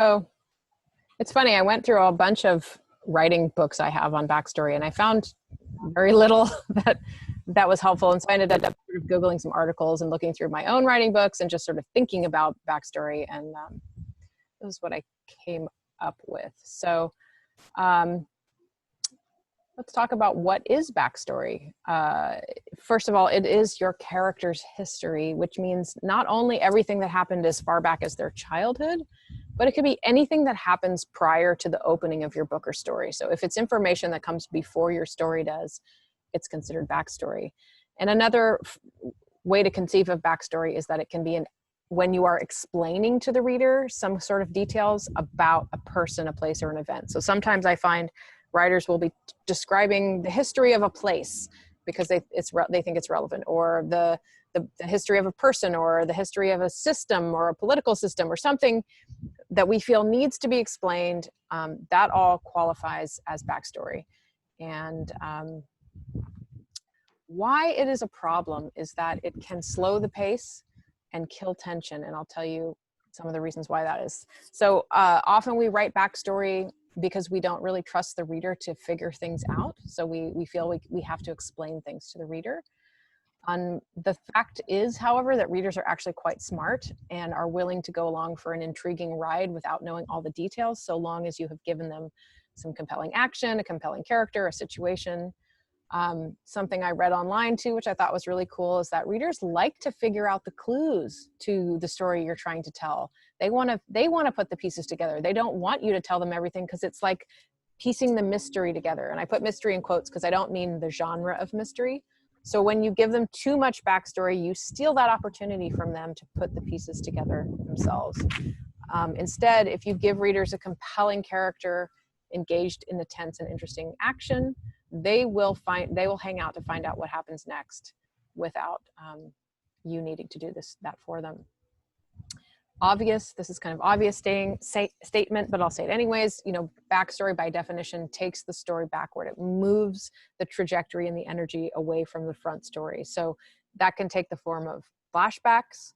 Oh, it's funny. I went through a bunch of writing books I have on backstory, and I found very little that was helpful. And so I ended up sort of Googling some articles and looking through my own writing books and just sort of thinking about backstory. And this is what I came up with. So um, let's talk about what is backstory. First of all, it is your character's history, which means not only everything that happened as far back as their childhood, but it could be anything that happens prior to the opening of your book or story. So if it's information that comes before your story does, it's considered backstory. And another way to conceive of backstory is that it can be when you are explaining to the reader some sort of details about a person, a place, or an event. So sometimes I find writers will be describing the history of a place because they think it's relevant, or the history of a person, or the history of a system, or a political system, or something that we feel needs to be explained. That all qualifies as backstory. And why it is a problem is that it can slow the pace and kill tension. And I'll tell you some of the reasons why that is. So often we write backstory because we don't really trust the reader to figure things out. So we feel we have to explain things to the reader. The fact is, however, that readers are actually quite smart and are willing to go along for an intriguing ride without knowing all the details, so long as you have given them some compelling action, a compelling character, a situation. Something I read online too, which I thought was really cool, is that readers like to figure out the clues to the story you're trying to tell. They want to put the pieces together. They don't want you to tell them everything, because it's like piecing the mystery together. And I put mystery in quotes because I don't mean the genre of mystery. So when you give them too much backstory, you steal that opportunity from them to put the pieces together themselves. Instead, if you give readers a compelling character engaged in the tense and interesting action, they will hang out to find out what happens next without you needing to do that for them. This is kind of obvious statement, but I'll say it anyways. Backstory by definition takes the story backward. It moves the trajectory and the energy away from the front story. So that can take the form of flashbacks,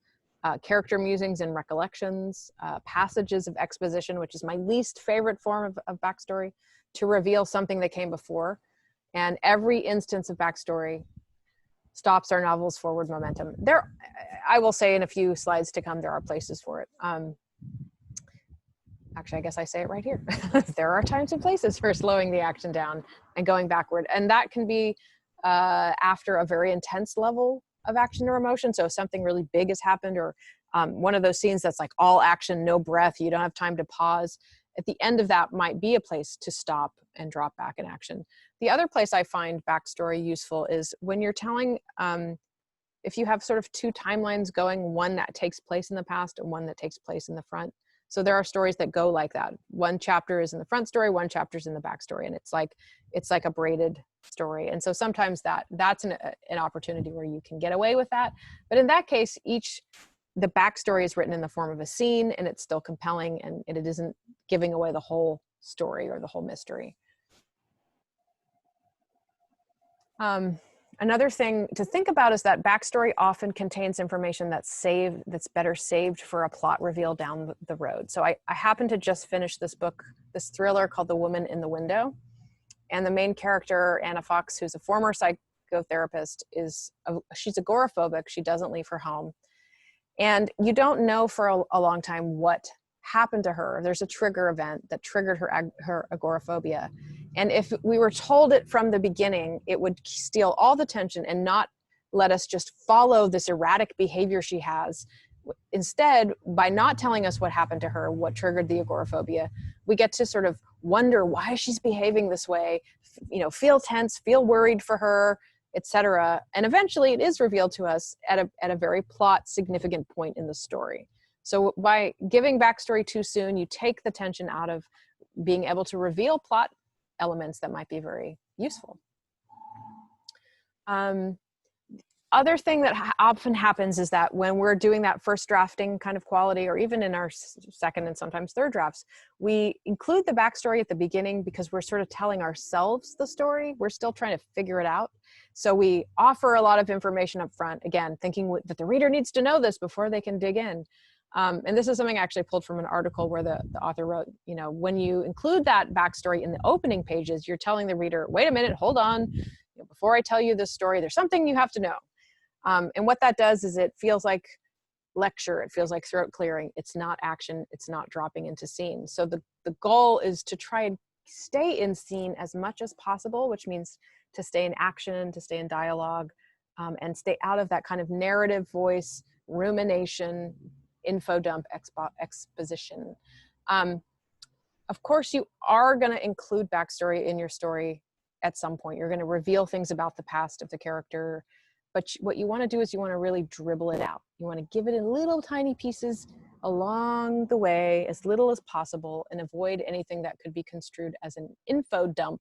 character musings and recollections, passages of exposition, which is my least favorite form of backstory, to reveal something that came before. And every instance of backstory stops our novel's forward momentum. I will say in a few slides to come, there are places for it. Actually, I guess I say it right here. There are times and places for slowing the action down and going backward. And that can be after a very intense level of action or emotion. So if something really big has happened, or one of those scenes that's like all action, no breath, you don't have time to pause. At the end of that might be a place to stop and drop back in action. The other place I find backstory useful is when you're telling, if you have sort of two timelines going, one that takes place in the past and one that takes place in the front. So there are stories that go like that. One chapter is in the front story, one chapter is in the backstory, and it's like a braided story. And so sometimes that's an opportunity where you can get away with that. But in that case, the backstory is written in the form of a scene, and it's still compelling, and it isn't giving away the whole story or the whole mystery. Another thing to think about is that backstory often contains information that's better saved for a plot reveal down the road. So I happened to just finish this thriller called The Woman in the Window. And the main character, Anna Fox, who's a former psychotherapist, she's agoraphobic. She doesn't leave her home. And you don't know for a long time what happened to her. There's a trigger event that triggered her agoraphobia. And if we were told it from the beginning, it would steal all the tension and not let us just follow this erratic behavior she has. Instead, by not telling us what happened to her, what triggered the agoraphobia, we get to sort of wonder why she's behaving this way, feel tense, feel worried for her, etc. And eventually it is revealed to us at a very plot significant point in the story. So by giving backstory too soon, you take the tension out of being able to reveal plot elements that might be very useful. Other thing that often happens is that when we're doing that first drafting kind of quality, or even in our second and sometimes third drafts, we include the backstory at the beginning because we're sort of telling ourselves the story. We're still trying to figure it out. So we offer a lot of information up front, again, thinking that the reader needs to know this before they can dig in. And this is something I actually pulled from an article where the author wrote, you know, when you include that backstory in the opening pages, you're telling the reader, wait a minute, hold on. You know, before I tell you this story, there's something you have to know. And what that does is it feels like lecture. It feels like throat clearing. It's not action. It's not dropping into scene. So the goal is to try and stay in scene as much as possible, which means to stay in action, to stay in dialogue, and stay out of that kind of narrative voice, rumination, info dump, exposition. Of course, you are going to include backstory in your story at some point. You're going to reveal things about the past of the character. But what you want to do is you want to really dribble it out. You want to give it in little tiny pieces along the way, as little as possible, and avoid anything that could be construed as an info dump,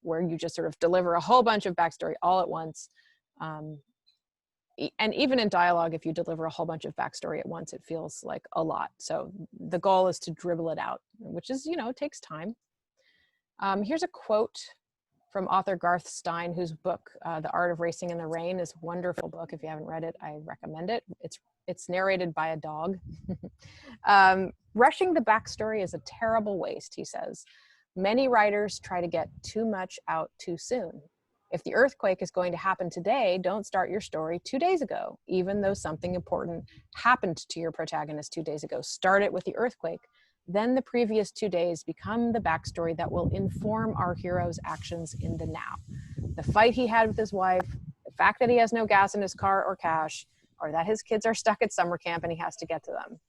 where you just sort of deliver a whole bunch of backstory all at once. And even in dialogue, if you deliver a whole bunch of backstory at once, it feels like a lot. So the goal is to dribble it out, which is, you know, it takes time. Here's a quote from author Garth Stein, whose book, The Art of Racing in the Rain, is a wonderful book. If you haven't read it, I recommend it. It's narrated by a dog. Rushing the backstory is a terrible waste, he says. Many writers try to get too much out too soon. If the earthquake is going to happen today, don't start your story 2 days ago, even though something important happened to your protagonist 2 days ago. Start it with the earthquake. Then the previous 2 days become the backstory that will inform our hero's actions in the now. The fight he had with his wife, the fact that he has no gas in his car or cash, or that his kids are stuck at summer camp and he has to get to them.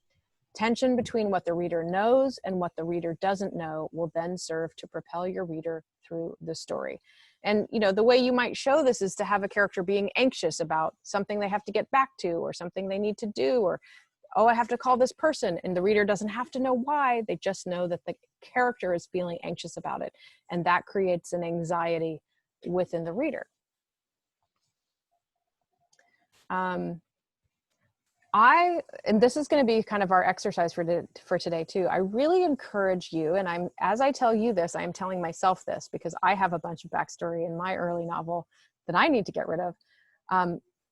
Tension between what the reader knows and what the reader doesn't know will then serve to propel your reader through the story. And, you know, the way you might show this is to have a character being anxious about something they have to get back to, or something they need to do, or, oh, I have to call this person, and the reader doesn't have to know why. They just know that the character is feeling anxious about it, and that creates an anxiety within the reader. And this is going to be kind of our exercise for today too. I really encourage you, and as I tell you this, I'm telling myself this, because I have a bunch of backstory in my early novel that I need to get rid of.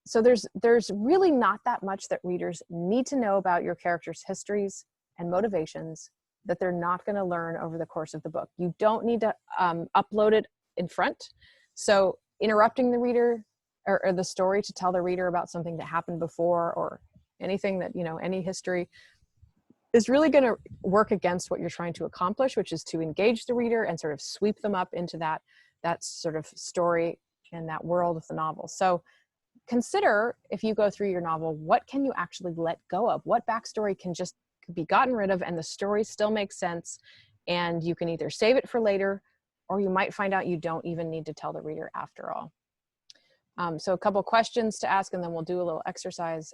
So there's really not that much that readers need to know about your characters' histories and motivations that they're not going to learn over the course of the book. You don't need to upload it in front. So interrupting the reader or the story to tell the reader about something that happened before, or anything that, you know, any history, is really going to work against what you're trying to accomplish, which is to engage the reader and sort of sweep them up into that sort of story and that world of the novel. So consider, if you go through your novel, what can you actually let go of? What backstory can just be gotten rid of and the story still makes sense, and you can either save it for later, or you might find out you don't even need to tell the reader after all. So a couple questions to ask, and then we'll do a little exercise.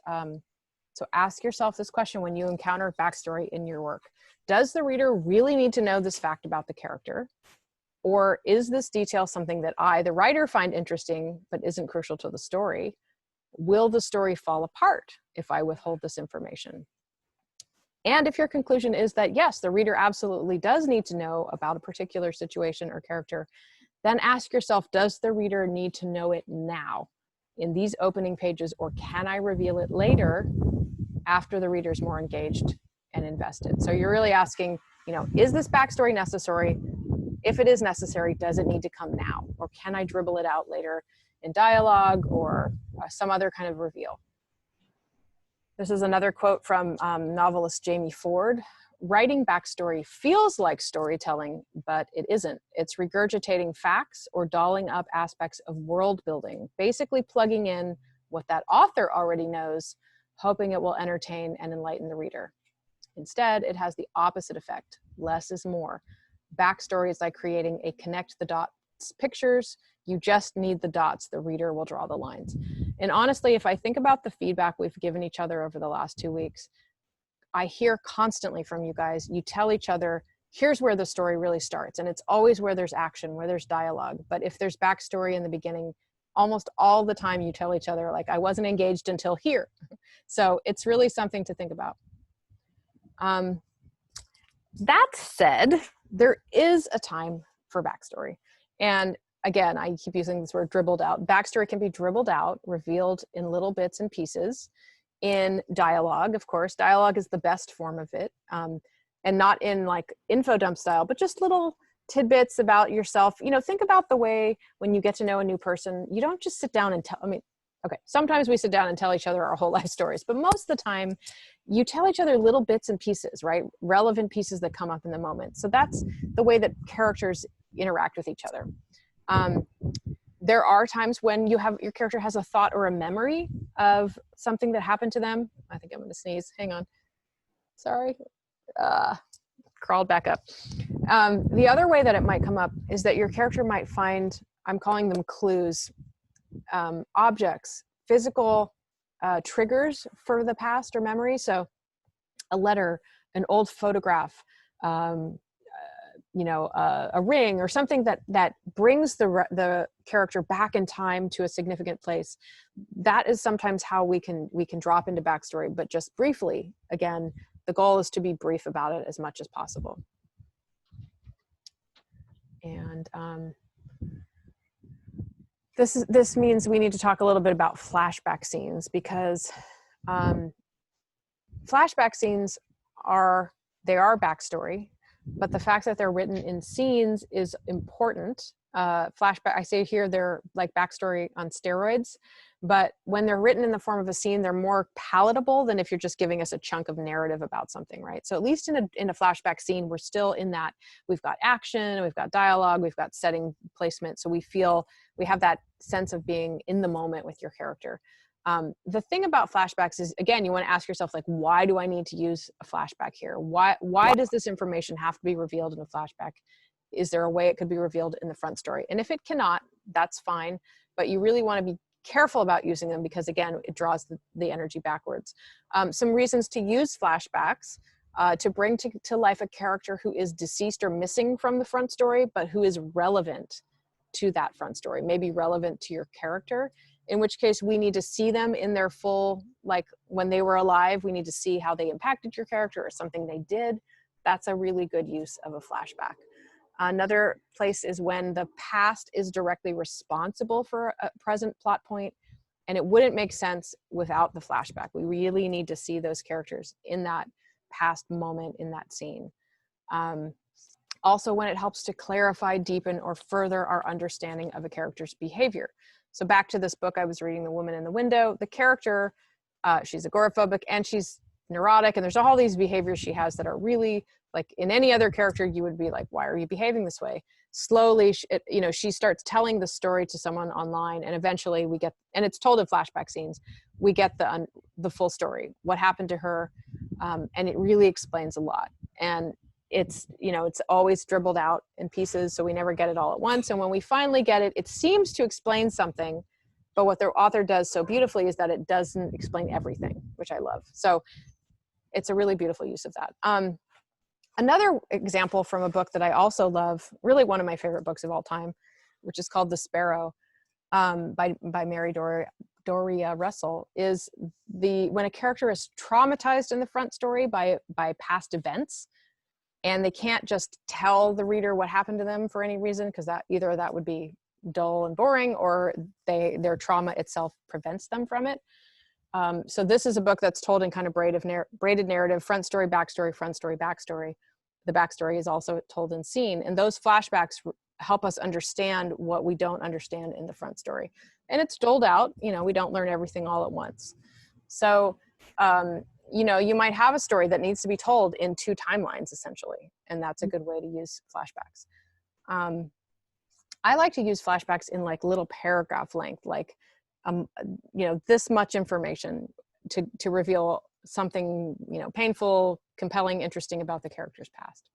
So ask yourself this question when you encounter backstory in your work. Does the reader really need to know this fact about the character? Or is this detail something that I, the writer, find interesting but isn't crucial to the story? Will the story fall apart if I withhold this information? And if your conclusion is that yes, the reader absolutely does need to know about a particular situation or character, then ask yourself, does the reader need to know it now in these opening pages, or can I reveal it later after the reader's more engaged and invested? So you're really asking, you know, is this backstory necessary? If it is necessary, does it need to come now? Or can I dribble it out later in dialogue or some other kind of reveal? This is another quote from novelist Jamie Ford. Writing backstory feels like storytelling, but it isn't. It's regurgitating facts or dolling up aspects of world building, basically plugging in what that author already knows, hoping it will entertain and enlighten the reader. Instead, it has the opposite effect. Less is more. Backstory is like creating a connect the dots pictures. You just need the dots. The reader will draw the lines. And honestly, if I think about the feedback we've given each other over the last 2 weeks, I hear constantly from you guys, you tell each other, here's where the story really starts. And it's always where there's action, where there's dialogue. But if there's backstory in the beginning, almost all the time you tell each other, like, I wasn't engaged until here. So it's really something to think about. That said, there is a time for backstory. And again, I keep using this word dribbled out. Backstory can be dribbled out, revealed in little bits and pieces. in dialogue, of course. Dialogue is the best form of it, and not in like info dump style, but just little tidbits about yourself. You know, think about the way when you get to know a new person, you don't just sit down and tell, I mean, okay, sometimes we sit down and tell each other our whole life stories, but most of the time you tell each other little bits and pieces, right? Relevant pieces that come up in the moment. So that's the way that characters interact with each other. There are times when your character has a thought or a memory of something that happened to them. I think I'm going to sneeze. Hang on. Sorry. Crawled back up. The other way that it might come up is that your character might find, I'm calling them clues, objects, physical triggers for the past or memory. So a letter, an old photograph, you know, a ring or something that brings the character back in time to a significant place. That is sometimes how we can drop into backstory, but just briefly. Again, the goal is to be brief about it as much as possible. And this means we need to talk a little bit about flashback scenes, because flashback scenes are backstory, but the fact that they're written in scenes is important. Flashback, I say here, they're like backstory on steroids, but when they're written in the form of a scene, they're more palatable than if you're just giving us a chunk of narrative about something, right? So at least in a flashback scene, we're still in that, we've got action, we've got dialogue, we've got setting placement, so we feel, we have that sense of being in the moment with your character. The thing about flashbacks is, again, you want to ask yourself, like, why do I need to use a flashback here? Why does this information have to be revealed in a flashback? Is there a way it could be revealed in the front story? And if it cannot, that's fine, but you really want to be careful about using them, because again, it draws the energy backwards. Some reasons to use flashbacks: to bring to life a character who is deceased or missing from the front story, but who is relevant to that front story, maybe relevant to your character, in which case we need to see them in their full, like when they were alive, we need to see how they impacted your character or something they did. That's a really good use of a flashback. Another place is when the past is directly responsible for a present plot point, and it wouldn't make sense without the flashback. We really need to see those characters in that past moment, in that scene. Also, when it helps to clarify, deepen, or further our understanding of a character's behavior. So back to this book I was reading, The Woman in the Window, the character, she's agoraphobic and she's neurotic, and there's all these behaviors she has that are really, like in any other character, you would be like, why are you behaving this way? Slowly, she starts telling the story to someone online, and eventually we get, and it's told in flashback scenes, we get the full story, what happened to her, and it really explains a lot. And it's always dribbled out in pieces, so we never get it all at once. And when we finally get it, it seems to explain something, but what the author does so beautifully is that it doesn't explain everything, which I love. So it's a really beautiful use of that. Another example from a book that I also love, really one of my favorite books of all time, which is called The Sparrow, by Mary Doria Russell, is when a character is traumatized in the front story by past events, and they can't just tell the reader what happened to them for any reason, because either that would be dull and boring, or their trauma itself prevents them from it. So this is a book that's told in kind of braided narrative, front story, backstory, front story, backstory. The backstory is also told in scene, and those flashbacks help us understand what we don't understand in the front story. And it's doled out, we don't learn everything all at once. So, you might have a story that needs to be told in 2 timelines, essentially, and that's a good way to use flashbacks. I like to use flashbacks in like little paragraph length, like, this much information to reveal something, painful, compelling, interesting about the character's past.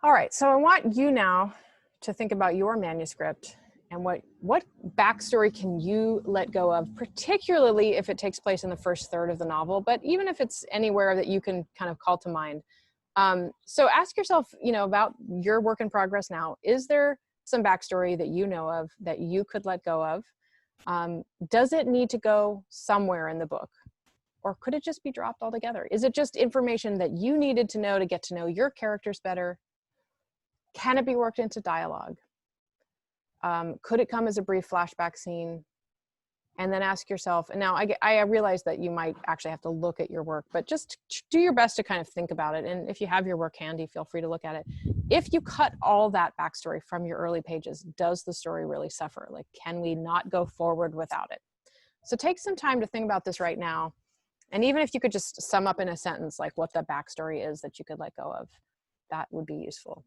All right, so I want you now to think about your manuscript and what backstory can you let go of, particularly if it takes place in the first third of the novel, but even if it's anywhere that you can kind of call to mind. So ask yourself, about your work in progress now. Is there some backstory that you know of that you could let go of? Does it need to go somewhere in the book? Or could it just be dropped altogether? Is it just information that you needed to know to get to know your characters better? Can it be worked into dialogue? Could it come as a brief flashback scene? and then ask yourself, and now I realize that you might actually have to look at your work, but just do your best to kind of think about it. And if you have your work handy, feel free to look at it. If you cut all that backstory from your early pages, does the story really suffer? Like, can we not go forward without it? So take some time to think about this right now. And even if you could just sum up in a sentence, like what the backstory is that you could let go of, that would be useful.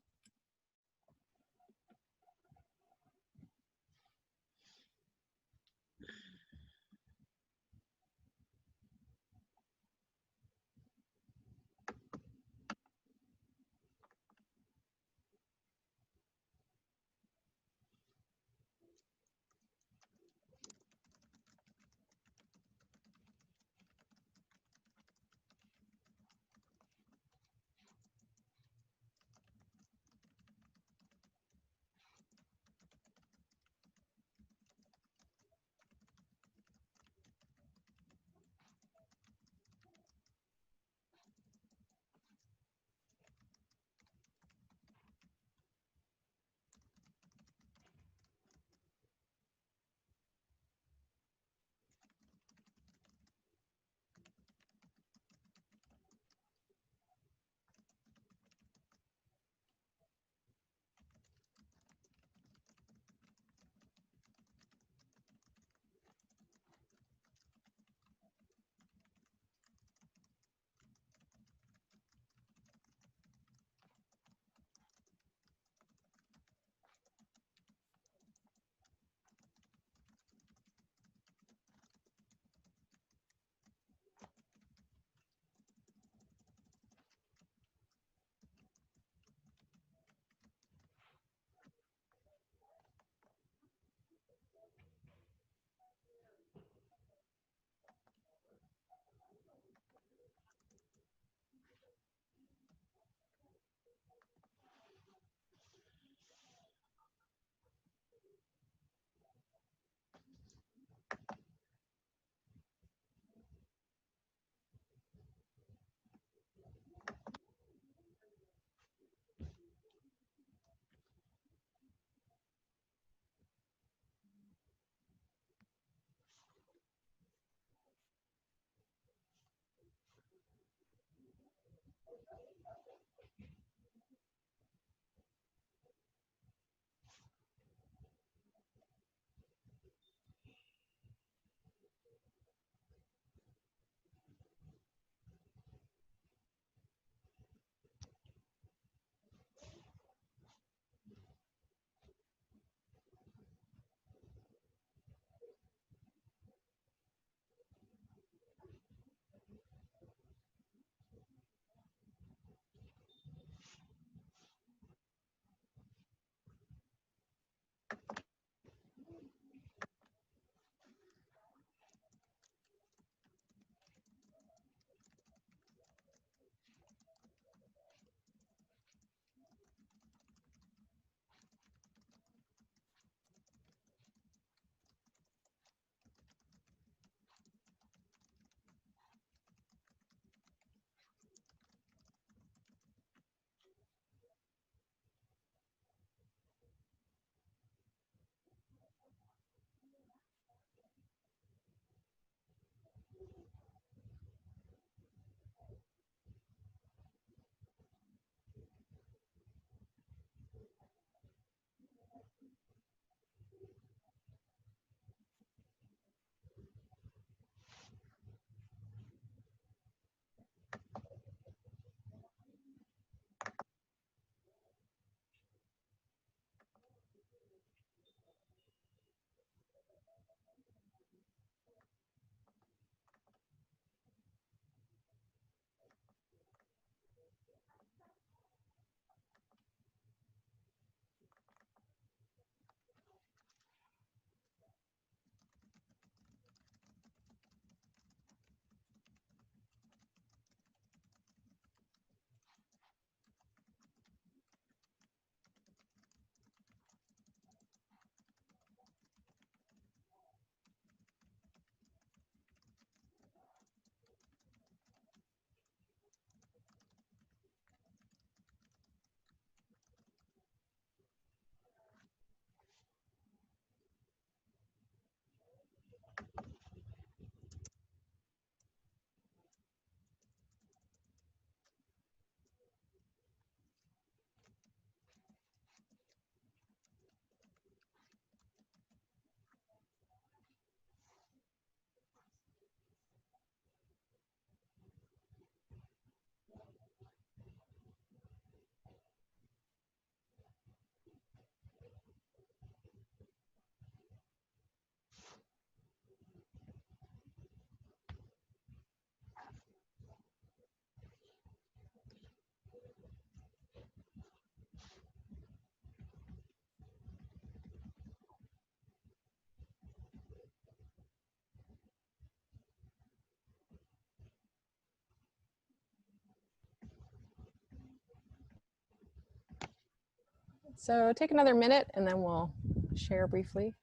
So take another minute and then we'll share briefly.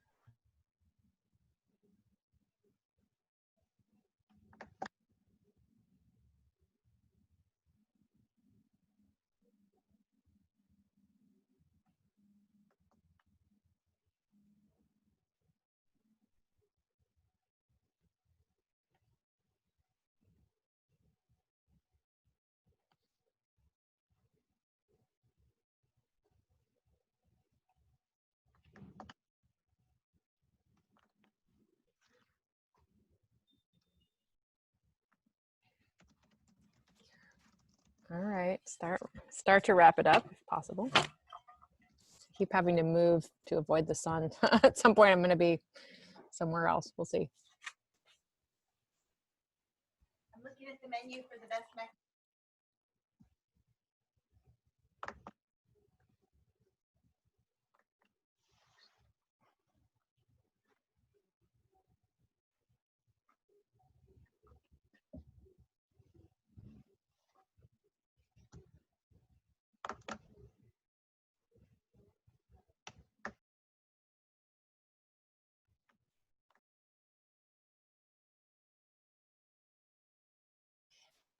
All right, start to wrap it up if possible. Keep having to move to avoid the sun. At some point I'm going to be somewhere else. We'll see. I'm looking at the menu for the best mac.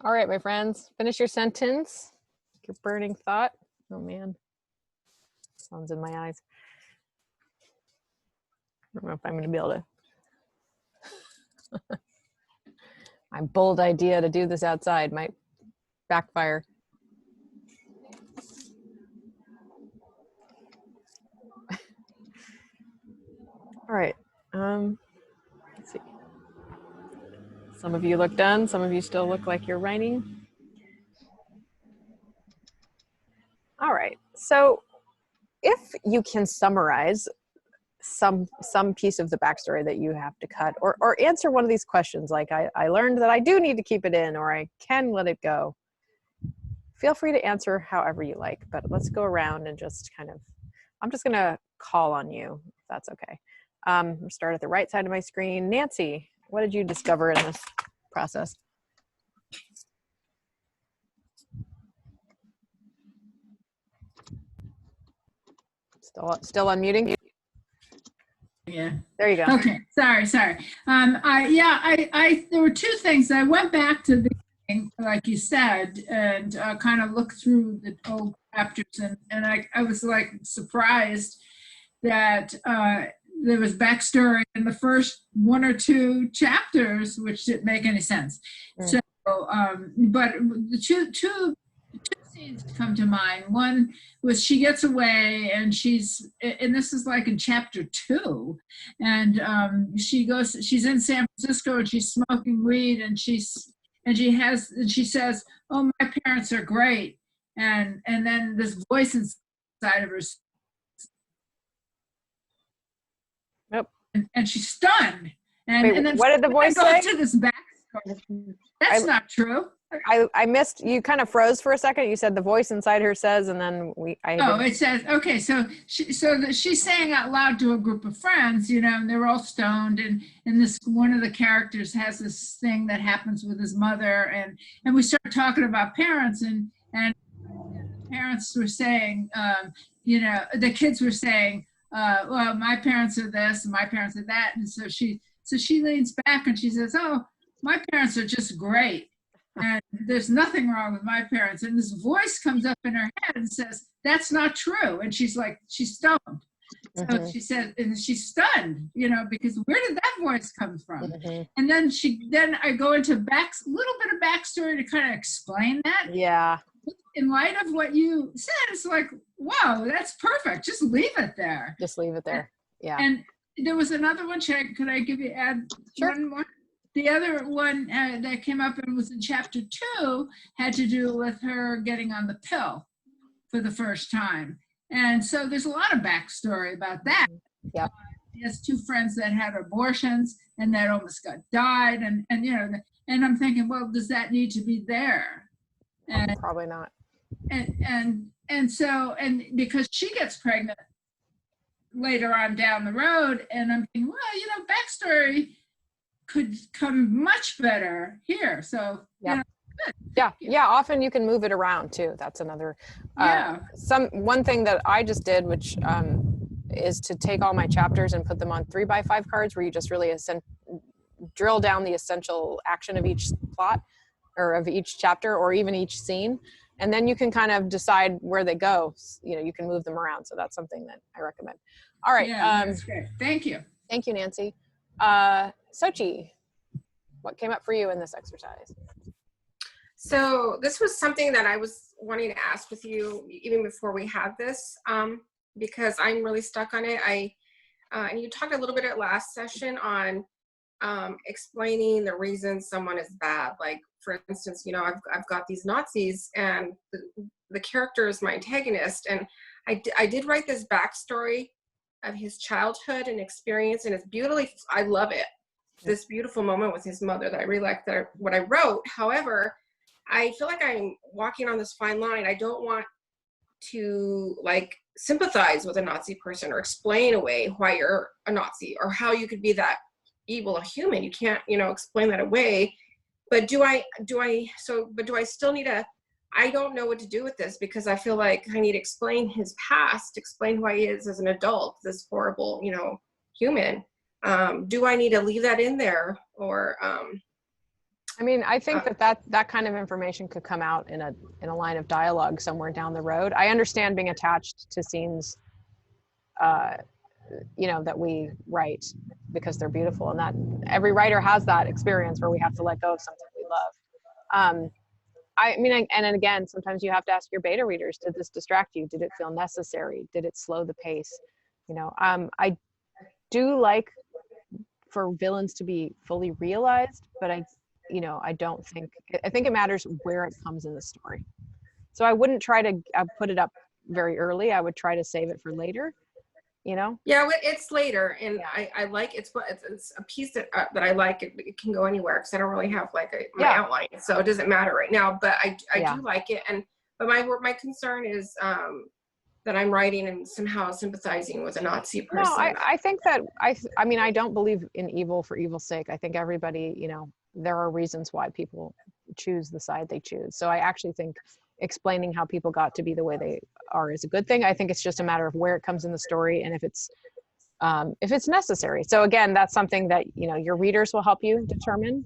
All right, my friends, finish your sentence, your burning thought. Oh man, sun's in my eyes. I don't know if I'm going to be able to. My bold idea to do this outside might backfire. All right. Let's see. Some of you look done. Some of you still look like you're writing. All right. So if you can summarize some piece of the backstory that you have to cut, or answer one of these questions, like I learned that I do need to keep it in, or I can let it go. Feel free to answer however you like, but let's go around and just kind of, I'm just gonna call on you, if that's okay. Start at the right side of my screen. Nancy, what did you discover in this process? Still unmuting? Yeah. There you go. Okay. Sorry. There were two things. I went back to the beginning, like you said, and kind of looked through the old chapters, and I was like surprised that there was backstory in the first one or two chapters, which didn't make any sense. So, but the two scenes come to mind. One was she gets away and this is like in chapter 2, and she's in San Francisco and she's smoking weed, and she says, "Oh, my parents are great," and then this voice inside of her, Yep. and she's stunned. Wait, and then what did the voice say? To this backstory. That's not true. I missed, you kind of froze for a second. You said the voice inside her says, and then it says, okay, so she's saying out loud to a group of friends, and they're all stoned, and this one of the characters has this thing that happens with his mother, and we start talking about parents, and parents were saying, the kids were saying, well, my parents are this and my parents are that, and so she leans back and she says, "Oh, my parents are just great. And there's nothing wrong with my parents." And this voice comes up in her head and says, "That's not true." And she's stoned. So she said, and she's stunned, because where did that voice come from? And then I go into little bit of backstory to kind of explain that. Yeah. In light of what you said, it's like, wow, that's perfect. Just leave it there. Just leave it there. Yeah. And there was another one. Could I add Sure. one more? The other one that came up and was in chapter 2 had to do with her getting on the pill for the first time. And so there's a lot of backstory about that. Yep. He has 2 friends that had abortions and that almost died. And I'm thinking, well, does that need to be there? And probably not. And so because she gets pregnant later on down the road, and I'm thinking, well, backstory could come much better here. So, yep. Yeah, often you can move it around too. That's another Yeah. one thing that I just did, which is to take all my chapters and put them on 3x5 cards, where you just really drill down the essential action of each plot or of each chapter or even each scene, and then you can kind of decide where they go. You can move them around. So that's something that I recommend. All right. Yeah, that's great. Thank you. Thank you, Nancy. Sochi, what came up for you in this exercise? So this was something that I was wanting to ask with you even before we had this, because I'm really stuck on it. And you talked a little bit at last session on explaining the reasons someone is bad. Like, for instance, I've got these Nazis, and the character is my antagonist. And I did write this backstory of his childhood and experience, and it's beautifully, I love it. This beautiful moment with his mother that I really liked what I wrote. However, I feel like I'm walking on this fine line. I don't want to sympathize with a Nazi person or explain away why you're a Nazi or how you could be that evil a human. You can't, explain that away. But do I still need I don't know what to do with this, because I feel like I need to explain his past, explain who he is as an adult, this horrible, human. Do I need to leave that in there, or I think that kind of information could come out in a line of dialogue somewhere down the road. I understand being attached to scenes, that we write because they're beautiful, and that every writer has that experience where we have to let go of something we love. And again, sometimes you have to ask your beta readers, did this distract you? Did it feel necessary? Did it slow the pace? I do like for villains to be fully realized, but I think it matters where it comes in the story. So I wouldn't try to put it up very early. I would try to save it for later, Yeah, it's later, and yeah. I like it's a piece that I like. It can go anywhere, because I don't really have my outline, so it doesn't matter right now. But I do like it, but my concern is that I'm writing and somehow sympathizing with a Nazi person. No, I think that I don't believe in evil for evil's sake. I think everybody, there are reasons why people choose the side they choose. So I actually think explaining how people got to be the way they are is a good thing. I think it's just a matter of where it comes in the story and if it's necessary. So again, that's something that, your readers will help you determine,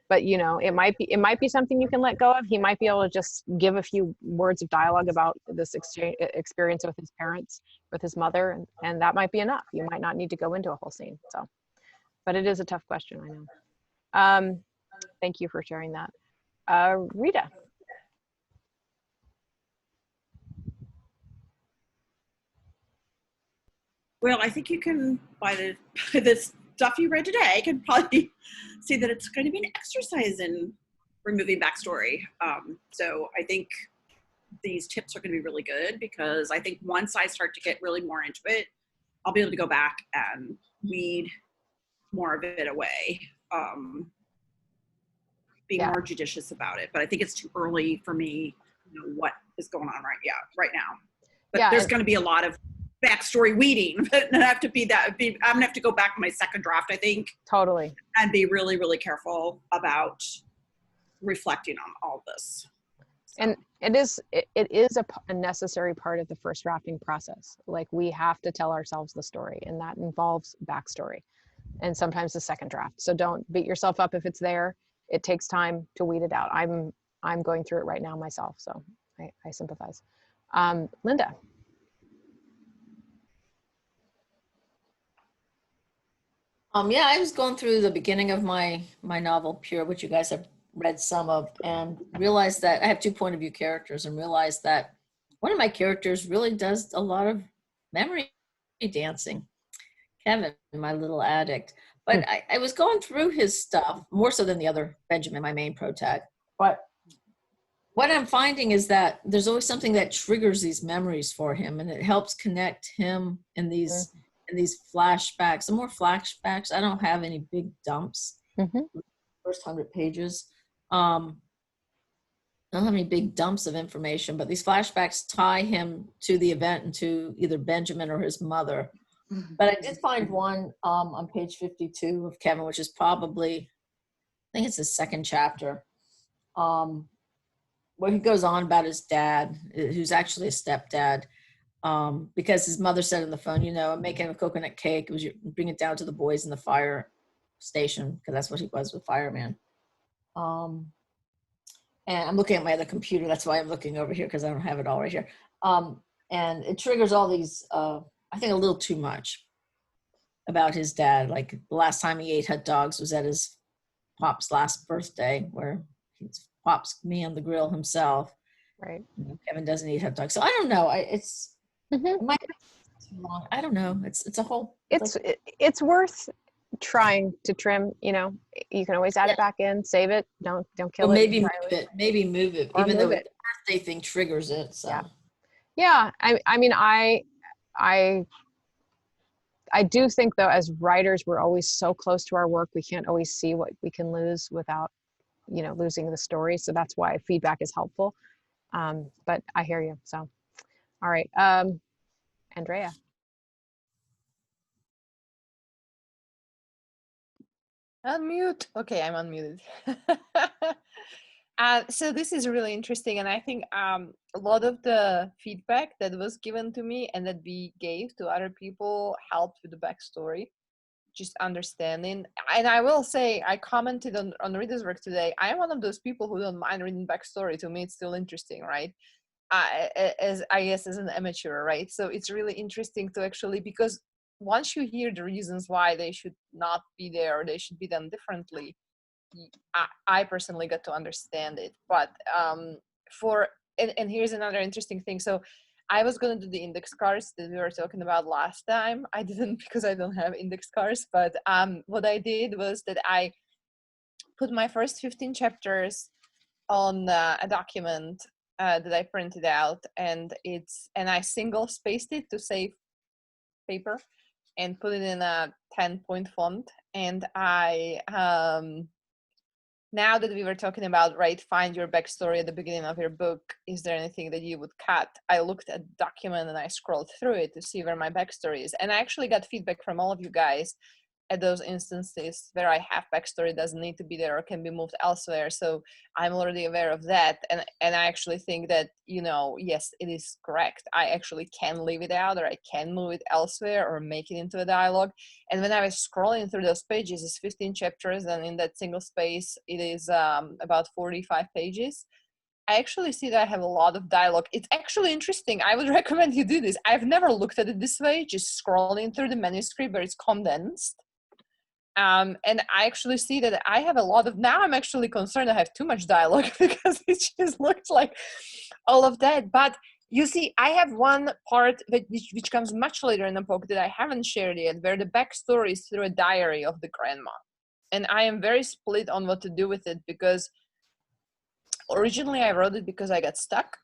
but it might be something you can let go of. He might be able to just give a few words of dialogue about this experience with his parents, with his mother, and that might be enough. You might not need to go into a whole scene. So, but it is a tough question, I know. Thank you for sharing that. Rita. Well, I think you can, by the stuff you read today, can probably see that it's going to be an exercise in removing backstory. So I think these tips are going to be really good, because I think once I start to get really more into it, I'll be able to go back and weed more of it away, be more judicious about it. But I think it's too early for me to know what is going on right now. But there's going to be a lot of backstory weeding, but I'm gonna have to go back to my second draft, I think. Totally. And be really, really careful about reflecting on all this. So. And it is a necessary part of the first drafting process. Like, we have to tell ourselves the story, and that involves backstory and sometimes the second draft. So don't beat yourself up if it's there. It takes time to weed it out. I'm going through it right now myself, so I sympathize. Linda. Yeah, I was going through the beginning of my novel, Pure, which you guys have read some of, and realized that I have 2 point of view characters, and realized that one of my characters really does a lot of memory dancing. Kevin, my little addict. But I was going through his stuff, more so than the other Benjamin, my main protag. But what I'm finding is that there's always something that triggers these memories for him, and it helps connect him in these flashbacks. The more flashbacks, I don't have any big dumps. First 100 pages. I don't have any big dumps of information, but these flashbacks tie him to the event and to either Benjamin or his mother. But I did find one on page 52 of Kevin, which is probably, I think it's the second chapter. where he goes on about his dad, who's actually a stepdad, because his mother said on the phone, I'm making a coconut cake. It was bring it down to the boys in the fire station, because that's what he was with fireman. And I'm looking at my other computer. That's why I'm looking over here, because I don't have it all right here. And it triggers all these, I think, a little too much about his dad. Like the last time he ate hot dogs was at his pop's last birthday, where he's pops me on the grill himself. Right. Kevin doesn't eat hot dogs, so I don't know. It's Mhm. it might be too long. I don't know. It's a whole. It's worth trying to trim. You can always add it back in, save it. Don't kill Well, it maybe move entirely. it. Maybe move it, Or even move though it. the birthday thing triggers it. So Yeah. I mean, I do think, though, as writers, we're always so close to our work, we can't always see what we can lose without, losing the story. So that's why feedback is helpful. But I hear you. So, all right. Andrea. Unmute. Okay, I'm unmuted. So this is really interesting, and I think a lot of the feedback that was given to me and that we gave to other people helped with the backstory, just understanding. And I will say, I commented on readers' work today. I am one of those people who don't mind reading backstory. To me, it's still interesting, right? As I guess as an amateur, right? So it's really interesting to actually, because once you hear the reasons why they should not be there or they should be done differently, I personally got to understand it. But and here's another interesting thing. So I was going to do the index cards that we were talking about last time. I didn't, because I don't have index cards, but what I did was that I put my first 15 chapters on a document that I printed out, and I single spaced it to save paper and put it in a 10-point font. And I now that we were talking about, right, find your backstory at the beginning of your book, is there anything that you would cut? I looked at the document and I scrolled through it to see where my backstory is. And I actually got feedback from all of you guys at those instances where I have backstory doesn't need to be there or can be moved elsewhere. So I'm already aware of that. And I actually think that, yes, it is correct. I actually can leave it out, or I can move it elsewhere or make it into a dialogue. And when I was scrolling through those pages, it's 15 chapters, and in that single space, it is about 45 pages. I actually see that I have a lot of dialogue. It's actually interesting. I would recommend you do this. I've never looked at it this way, just scrolling through the manuscript where it's condensed. And I actually see that I have a lot of, now I'm actually concerned I have too much dialogue because it just looks like all of that. But you see, I have one part which comes much later in the book that I haven't shared yet, where the backstory is through a diary of the grandma. And I am very split on what to do with it, because originally I wrote it because I got stuck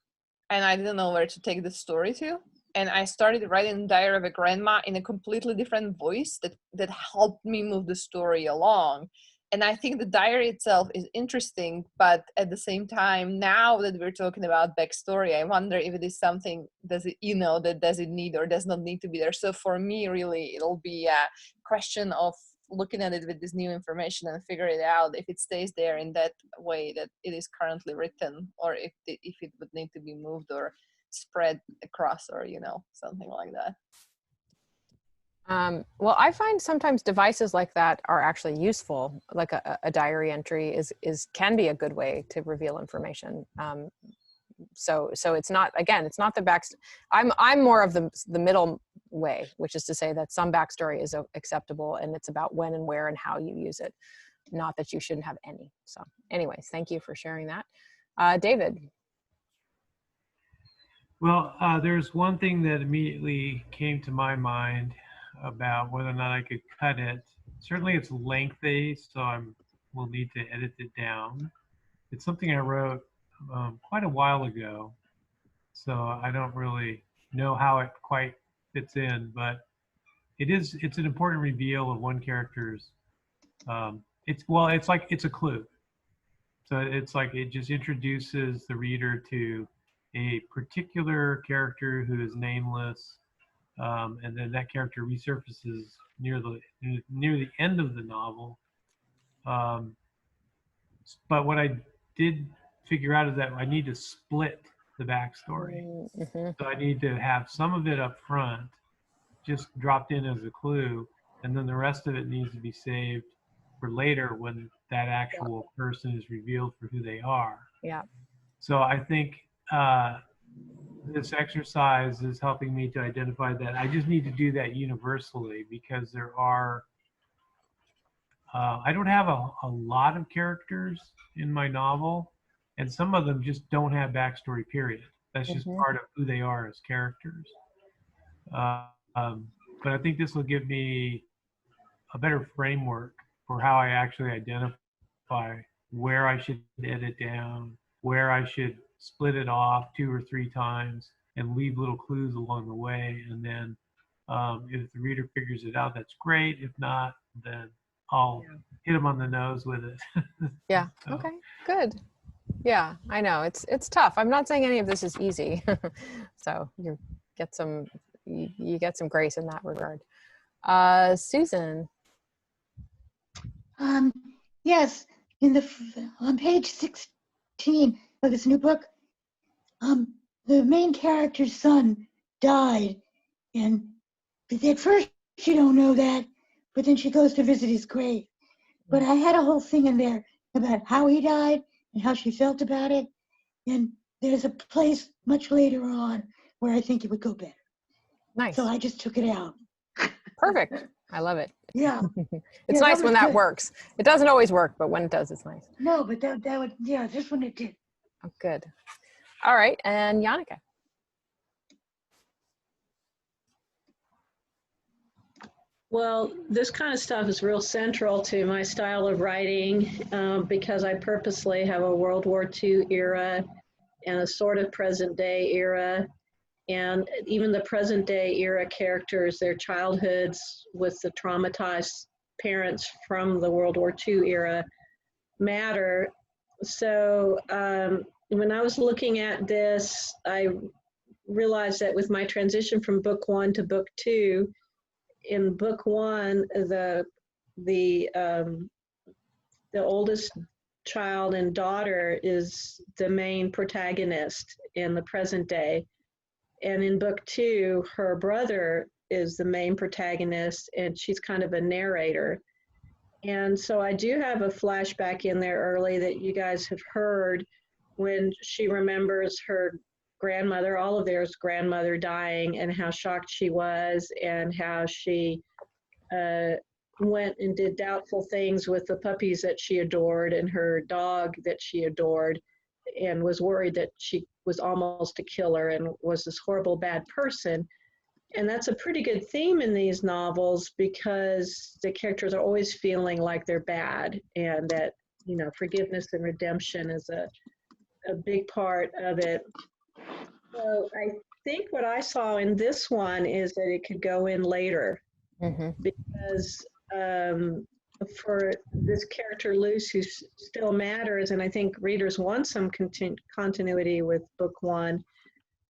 and I didn't know where to take the story to. And I started writing Diary of a Grandma in a completely different voice that helped me move the story along. And I think the diary itself is interesting, but at the same time, now that we're talking about backstory, I wonder if it is something, that does it need or does not need to be there. So for me, really, it'll be a question of looking at it with this new information and figure it out if it stays there in that way that it is currently written, or if it would need to be moved or spread across, or something like that. Well, I find sometimes devices like that are actually useful. Like a diary entry can be a good way to reveal information. So it's not, again, it's not the back. I'm more of the middle way, which is to say that some backstory is acceptable, and it's about when and where and how you use it, not that you shouldn't have any. So anyways, thank you for sharing that. David. Well, there's one thing that immediately came to my mind about whether or not I could cut it. Certainly it's lengthy, so we'll need to edit it down. It's something I wrote quite a while ago, so I don't really know how it quite fits in, but it's an important reveal of one character's, it's a clue. So it's like it just introduces the reader to a particular character who is nameless, and then that character resurfaces near the end of the novel. But what I did figure out is that I need to split the backstory. Mm-hmm. So I need to have some of it up front, just dropped in as a clue, and then the rest of it needs to be saved for later when that actual person is revealed for who they are. Yeah. So I think this exercise is helping me to identify that I just need to do that universally, because there are, I don't have a lot of characters in my novel, and some of them just don't have backstory, period. That's just part of who they are as characters. But I think this will give me a better framework for how I actually identify where I should edit down, where I should split it off 2 or 3 times and leave little clues along the way. And then if the reader figures it out, that's great. If not, then I'll hit them on the nose with it. Yeah. So. Okay, good. Yeah, I know it's tough. I'm not saying any of this is easy. So you get some grace in that regard. Susan. Yes, on page 16 of this new book, the main character's son died, and at first you don't know that, but then she goes to visit his grave. But I had a whole thing in there about how he died and how she felt about it, and there's a place much later on where I think it would go better. Nice. So I just took it out. Perfect. I love it. Yeah. It's Yeah, nice when that good. works. It doesn't always work, but when it does, it's nice. No, but that would, yeah, this one it did. Oh, good. All right, and Yannicka. Well, this kind of stuff is real central to my style of writing because I purposely have a World War II era and a sort of present day era. And even the present day era characters, their childhoods with the traumatized parents from the World War II era matter. So when I was looking at this, I realized that with my transition from book 1 to book 2, in book 1, the oldest child and daughter is the main protagonist in the present day. And in book 2, her brother is the main protagonist, and she's kind of a narrator. And so I do have a flashback in there early that you guys have heard when she remembers her grandmother, Oliver's grandmother, dying, and how shocked she was, and how she went and did doubtful things with the puppies that she adored and her dog that she adored, and was worried that she was almost a killer and was this horrible bad person. And that's a pretty good theme in these novels because the characters are always feeling like they're bad, and that, you know, forgiveness and redemption is a big part of it. So I think what I saw in this one is that it could go in later because for this character Luce, who still matters, and I think readers want some continuity with book 1,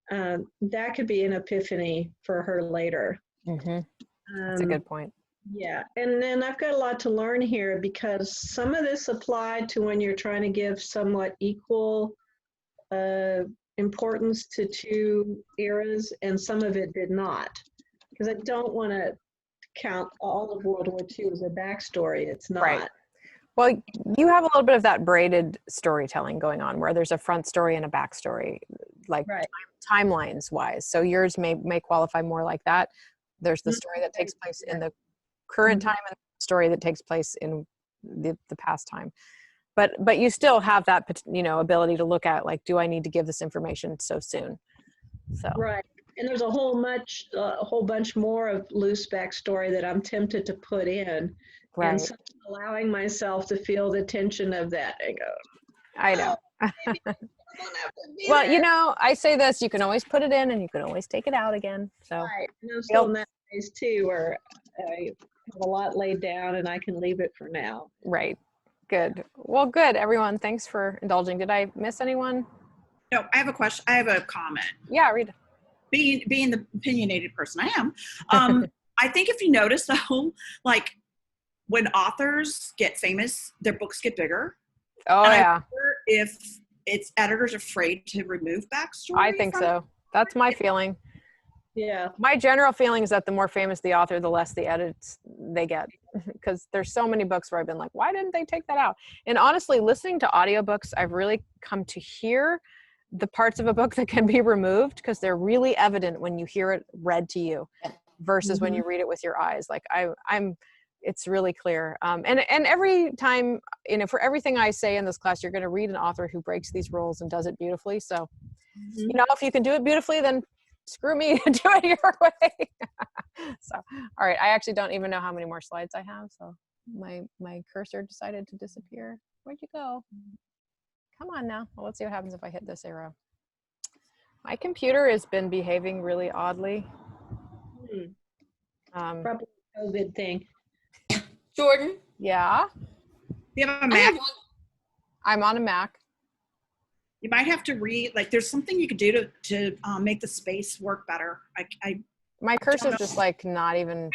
that could be an epiphany for her later. That's a good point. Yeah, and then I've got a lot to learn here because some of this applied to when you're trying to give somewhat equal importance to 2 eras, and some of it did not. Because I don't want to count all of World War II as a backstory. It's not. Right. Well, you have a little bit of that braided storytelling going on where there's a front story and a backstory, like timelines wise. So yours may qualify more like that. There's the story that takes place in the current time and the story that takes place in the past time. But you still have that, you know, ability to look at, like, do I need to give this information so soon? So right. And there's a whole bunch more of loose backstory that I'm tempted to put in. Right. And so allowing myself to feel the tension of that and go, I know. Well, you know, I say this, you can always put it in and you can always take it out again. So right. And I'm still in that phase too, where I have a lot laid down and I can leave it for now. Right. Good. Well, good, everyone. Thanks for indulging. Did I miss anyone? No, I have a question. I have a comment. Yeah, Rita. Being the opinionated person I am, I think if you notice though, like when authors get famous, their books get bigger. Oh, and yeah. I wonder if it's editors afraid to remove backstory. I think from so. That's my feeling. Yeah. My general feeling is that the more famous the author, the less the edits they get. Because there's so many books where I've been like, why didn't they take that out? And honestly, listening to audiobooks, I've really come to hear the parts of a book that can be removed because they're really evident when you hear it read to you versus when you read it with your eyes. Like it's really clear. And every time, for everything I say in this class, you're going to read an author who breaks these rules and does it beautifully. So, if you can do it beautifully, then screw me, do it your way. So, all right. I actually don't even know how many more slides I have. So my cursor decided to disappear. Where'd you go? Come on now. Well, let's see what happens if I hit this arrow. My computer has been behaving really oddly. Probably a COVID thing. Jordan, Yeah, Do you have a I Mac? have one. I'm on a Mac. You might have to there's something you could do to make the space work better. My cursor's know. just like not even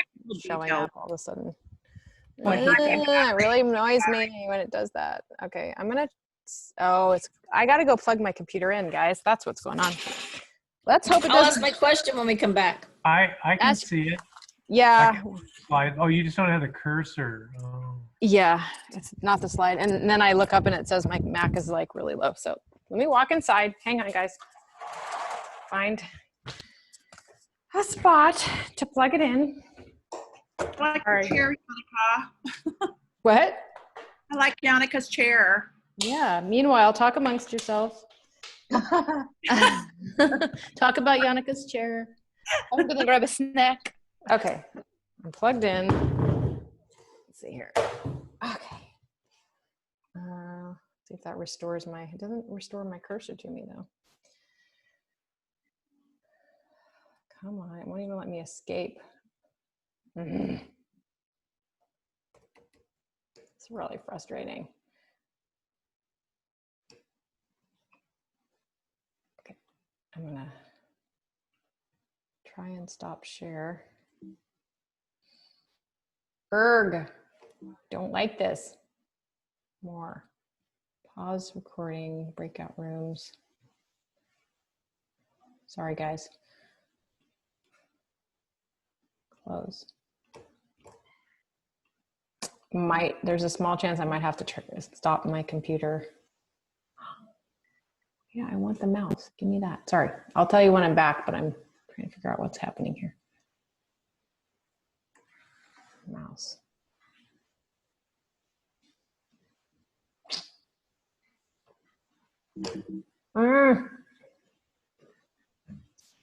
showing detail. up all of a sudden. Like my It really annoys me when it does that. Okay, I gotta go plug my computer in, guys. That's what's going on. Let's hope it I'll ask doesn't. my question when we come back. I can Ask- see it. Yeah, Slide. Oh, you just don't have the cursor. Oh. yeah, it's not the slide. And then I look up and it says my Mac is like really low. So let me walk inside. Hang on, guys. Find a spot to plug it in. I like All your right. chair, Yannicka. What? I like Yannika's chair. Yeah. Meanwhile, talk amongst yourselves. Talk about Yannika's chair. I'm gonna grab a snack. Okay. I'm plugged in. Let's see here. Okay. See if that restores it doesn't restore my cursor to me though. Come on, it won't even let me escape. It's really frustrating. Okay, I'm gonna try and stop share. Erg, don't like this. More. Pause recording, breakout rooms. Sorry, guys. Close. There's a small chance I might have to stop my computer. Yeah, I want the mouse. Give me that. Sorry, I'll tell you when I'm back, but I'm trying to figure out what's happening here. Mouse.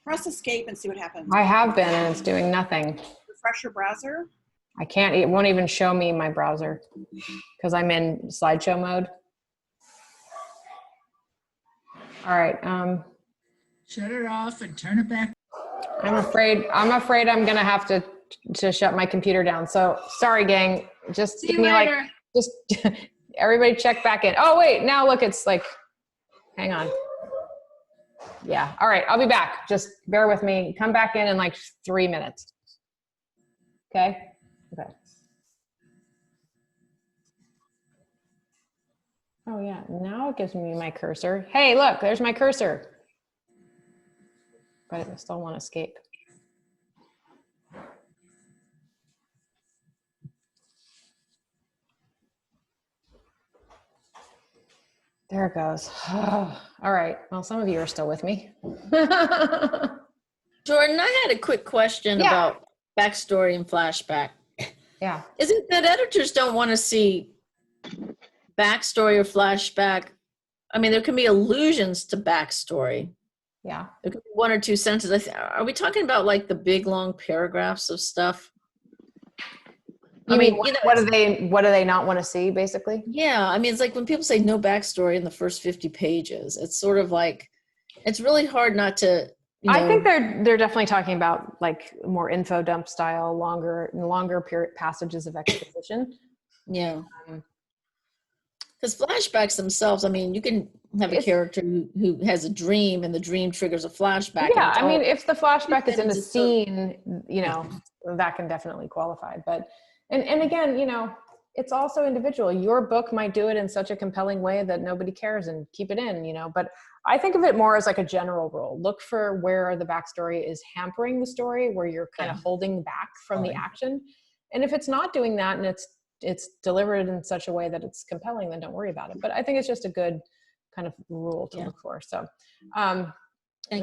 Press escape and see what happens. I have been, and it's doing nothing. Refresh your browser. I can't. It won't even show me my browser because I'm in slideshow mode. All right. Shut it off and turn it back. I'm afraid I'm gonna have to shut my computer down. So sorry, gang. Just See give you me later. just everybody check back in. Oh wait, now look, it's like, hang on. Yeah. All right, I'll be back. Just bear with me. Come back in like 3 minutes. Okay. Okay. Oh yeah. Now it gives me my cursor. Hey, look, there's my cursor. But I still want to escape. There it goes. All right. Well, some of you are still with me. Jordan, I had a quick question Yeah. about backstory and flashback. Yeah. Is it that editors don't want to see backstory or flashback? I mean, there can be allusions to backstory. Yeah. There could be one or two sentences. Are we talking about like the big long paragraphs of stuff? What do they not want to see, basically? Yeah, I mean, it's like when people say no backstory in the first 50 pages, it's sort of like, it's really hard not to, I think they're definitely talking about like more info dump style, longer period passages of exposition. Yeah. Because flashbacks themselves, I mean, you can have a character who has a dream and the dream triggers a flashback. Yeah, I mean, if the flashback is in the sentences. scene, that can definitely qualify. But, and again, it's also individual. Your book might do it in such a compelling way that nobody cares and keep it in, but I think of it more as like a general rule. Look for where the backstory is hampering the story, where you're kind of holding back from the action. And if it's not doing that and it's delivered in such a way that it's compelling, then don't worry about it. But I think it's just a good kind of rule to look for. So